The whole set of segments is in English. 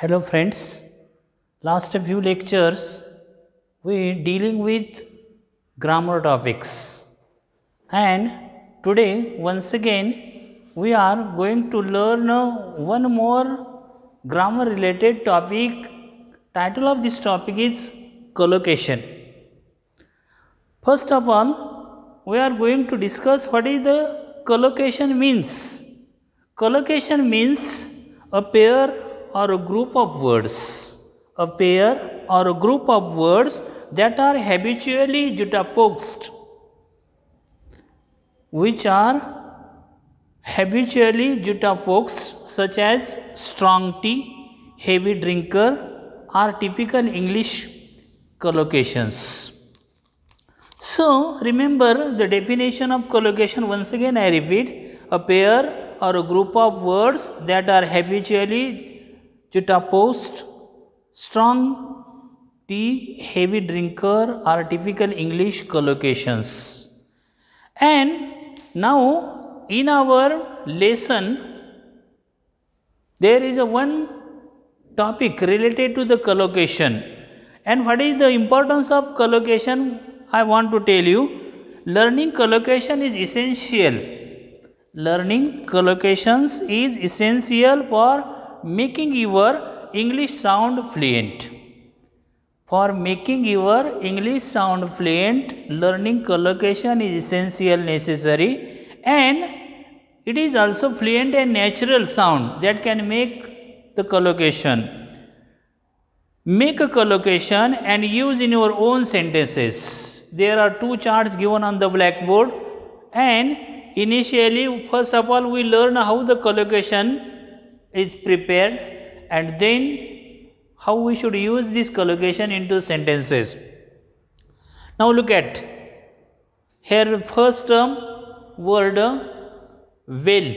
Hello friends, last few lectures we dealing with grammar topics and today once again we are going to learn one more grammar related topic. Title of this topic is collocation. First of all, we are going to discuss what is the collocation means. Collocation means a pair or a group of words. A pair or a group of words that are habitually juxtaposed, which are habitually juxtaposed, such as strong tea, heavy drinker, are typical English collocations. So, remember the definition of collocation. Once again I repeat, a pair or a group of words that are habitually juxtaposed. Strong tea, heavy drinker are typical English collocations. And now in our lesson there is a one topic related to the collocation. And what is the importance of collocation? I want to tell you, learning collocation is essential. Learning collocations is essential for making your English sound fluent. For making your English sound fluent, learning collocation is essential, necessary, and it is also fluent and natural sound that can make the collocation. Make a collocation and use in your own sentences. There are two charts given on the blackboard, and initially, first of all, we learn how the collocation is prepared and then how we should use this collocation into sentences. Now look at here, first term word well,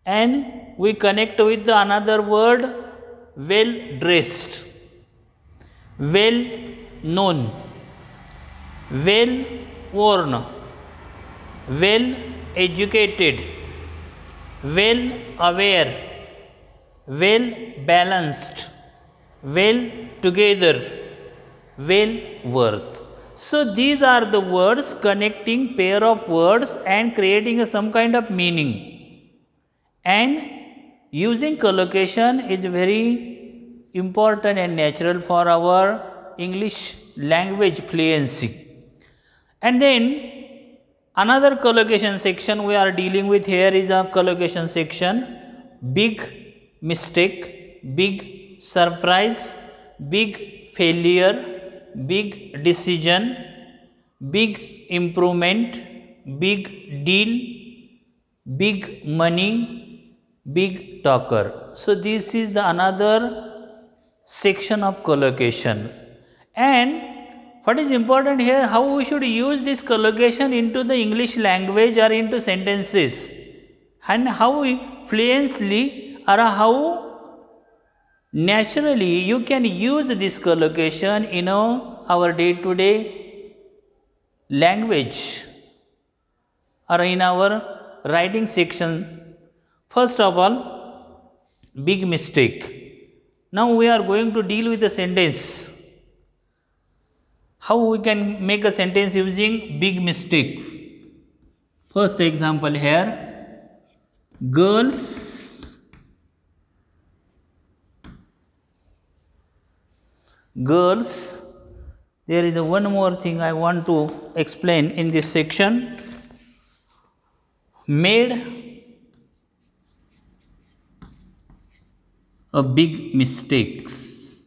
and we connect with the another word well dressed, well known, well worn, well educated, well aware, well balanced, well together, well worth. So these are the words connecting pair of words and creating some kind of meaning. And using collocation is very important and natural for our English language fluency. And then another collocation section we are dealing with here is a collocation section: big mistake, big surprise, big failure, big decision, big improvement, big deal, big money, big talker. So this is the another section of collocation. And what is important here, how we should use this collocation into the English language or into sentences, and how we fluently or how naturally you can use this collocation in our day-to-day language or in our writing section. First of all, big mistake. Now we are going to deal with the sentence. How we can make a sentence using big mistake? First example here, girls there is one more thing I want to explain in this section. Made a big mistakes.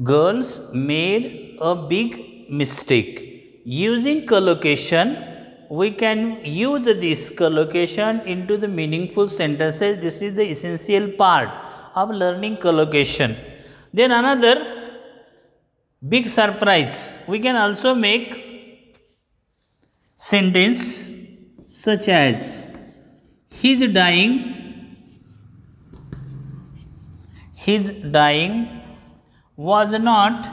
Girls made a big mistake. Using collocation, we can use this collocation into the meaningful sentences. This is the essential part of learning collocation. Then another, big surprise. We can also make sentence such as his dying was not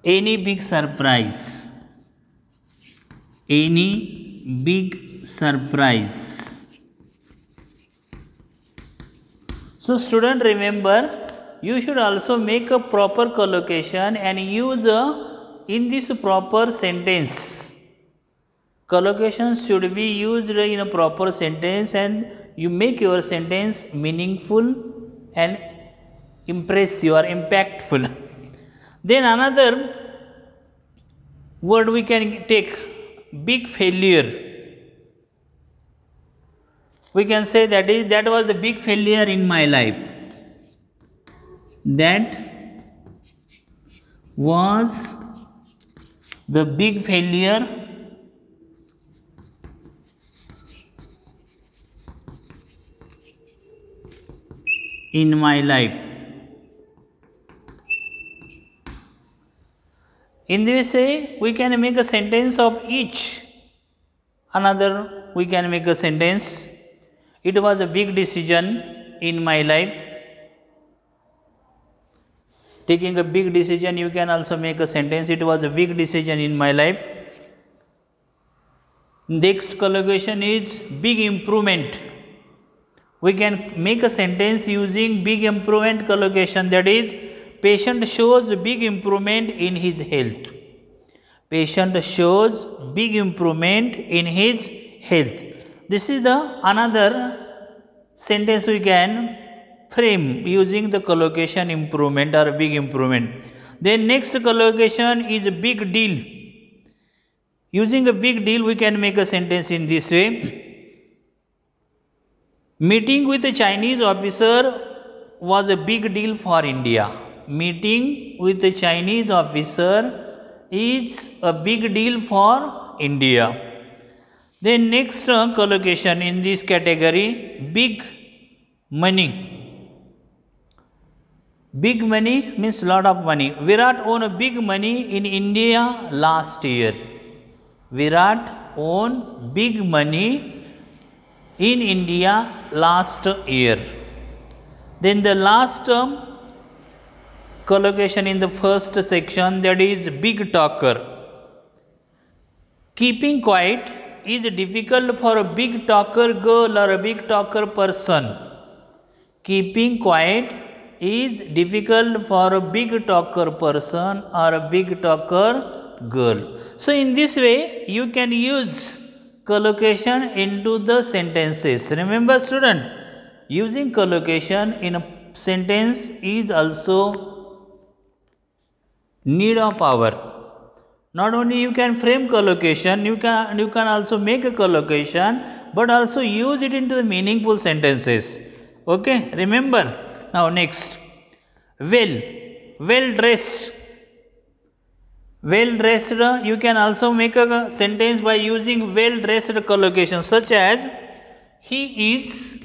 Any big surprise. Any big surprise. So student, remember, you should also make a proper collocation and use in this proper sentence. Collocations should be used in a proper sentence and you make your sentence meaningful and impressive or impactful. Then another word we can take, big failure. We can say that was the big failure in my life. That was the big failure in my life. In this way, we can make a sentence of each. Another, we can make a sentence. It was a big decision in my life. Taking a big decision, you can also make a sentence. It was a big decision in my life. Next collocation is big improvement. We can make a sentence using big improvement collocation, that is, patient shows big improvement in his health. Patient shows big improvement in his health. This is the another sentence we can frame using the collocation improvement or big improvement. Then next collocation is a big deal. Using a big deal, we can make a sentence in this way. Meeting with a Chinese officer was a big deal for India. Meeting with a Chinese officer is a big deal for India. Then next collocation in this category, big money. Big money means lot of money. Virat won a big money in India last year. Virat won big money in India last year. Then the last collocation in the first section, that is big talker. Keeping quiet is difficult for a big talker girl or a big talker person. Keeping quiet is difficult for a big talker person or a big talker girl. So in this way, you can use collocation into the sentences. Remember student, using collocation in a sentence is also need of hour. Not only you can frame collocation, you can also make a collocation, but also use it into the meaningful sentences. Okay, remember. Now next, well dressed. Well dressed, you can also make a sentence by using well dressed collocation, such as he is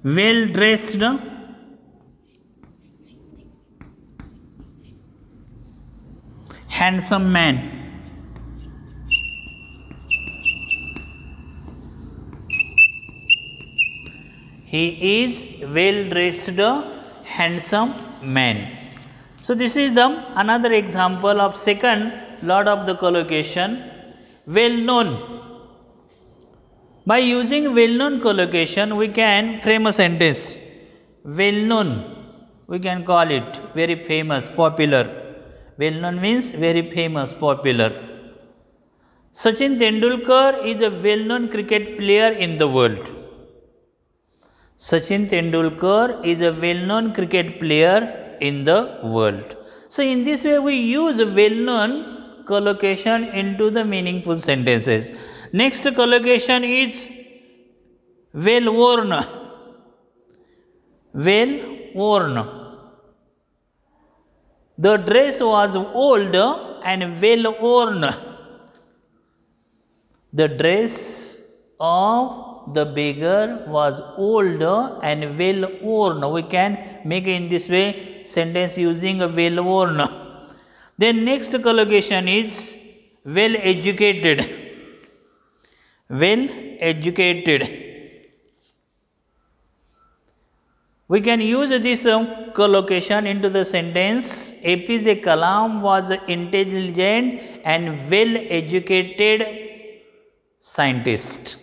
well dressed, handsome man. He is well dressed, handsome man. So this is the another example of second lot of the collocation, well known. By using well known collocation, we can frame a sentence. Well known, we can call it very famous, popular. Well known means very famous, popular. Sachin Tendulkar is a well known cricket player in the world. Sachin Tendulkar is a well known cricket player in the world. So in this way, we use well-known collocation into the meaningful sentences. Next collocation is well-worn. Well-worn. The dress was old and well-worn. The dress of the beggar was old and well-worn. We can make in this way sentence using a well-worn. Then next collocation is well-educated. Well-educated. We can use this collocation into the sentence. APJ Kalam was an intelligent and well educated scientist.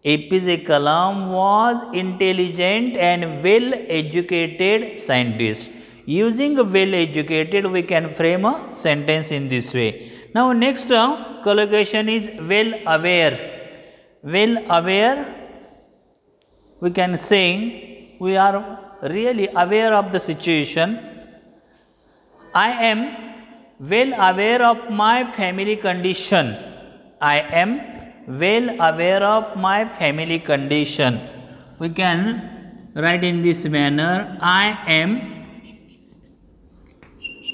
APJ Kalam was intelligent and well educated scientist. Using well educated, we can frame a sentence in this way. Now next collocation is well aware. Well aware, we can say we are really aware of the situation. I am well aware of my family condition. I am well aware of my family condition. We can write in this manner. I am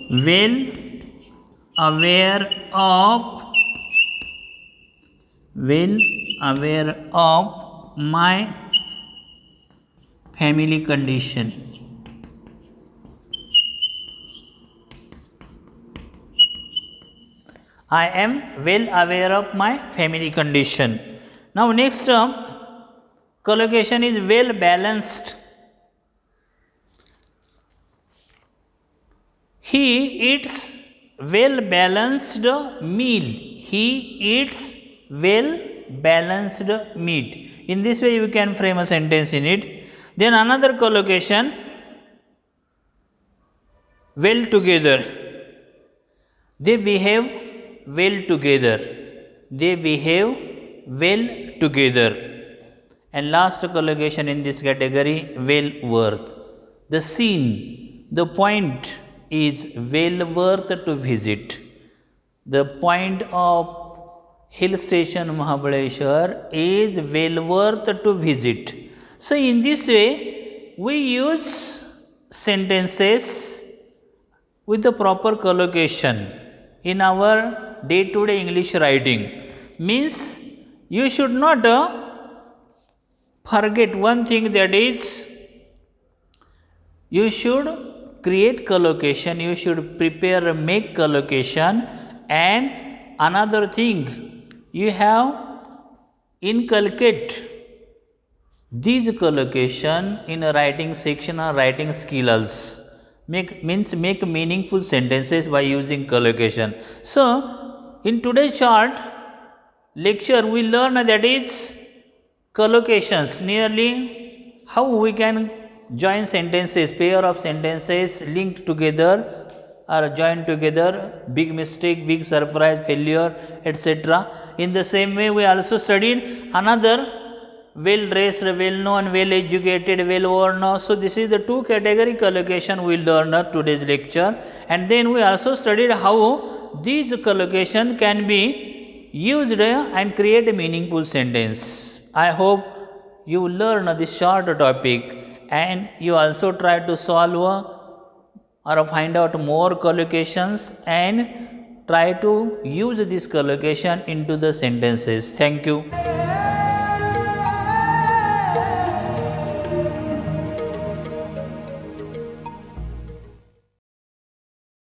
well aware of my family condition. I am well aware of my family condition. Now next collocation is well balanced. He eats well balanced meal. He eats well balanced meat. In this way you can frame a sentence in it. Then another collocation, well together. They behave well together. They behave well together. And last collocation in this category, well worth. The scene, the point is well worth to visit. The point of hill station Mahabaleshwar is well worth to visit. So in this way we use sentences with the proper collocation in our day-to-day English writing. Means you should not forget one thing, that is you should create collocation, you should prepare, make collocation, and another thing, you have inculcate these collocation in a writing section or writing skills. Make meaningful sentences by using collocation. So in today's short lecture we learn that is collocations, nearly how we can join sentences, pair of sentences linked together or joined together, big mistake, big surprise, failure, etc. In the same way we also studied another well dressed, well known, well educated, well worn. So this is the two category collocation we learned at today's lecture. And then we also studied how these collocation can be used and create a meaningful sentence. I hope you learn this short topic and you also try to solve or find out more collocations and try to use this collocation into the sentences. Thank you.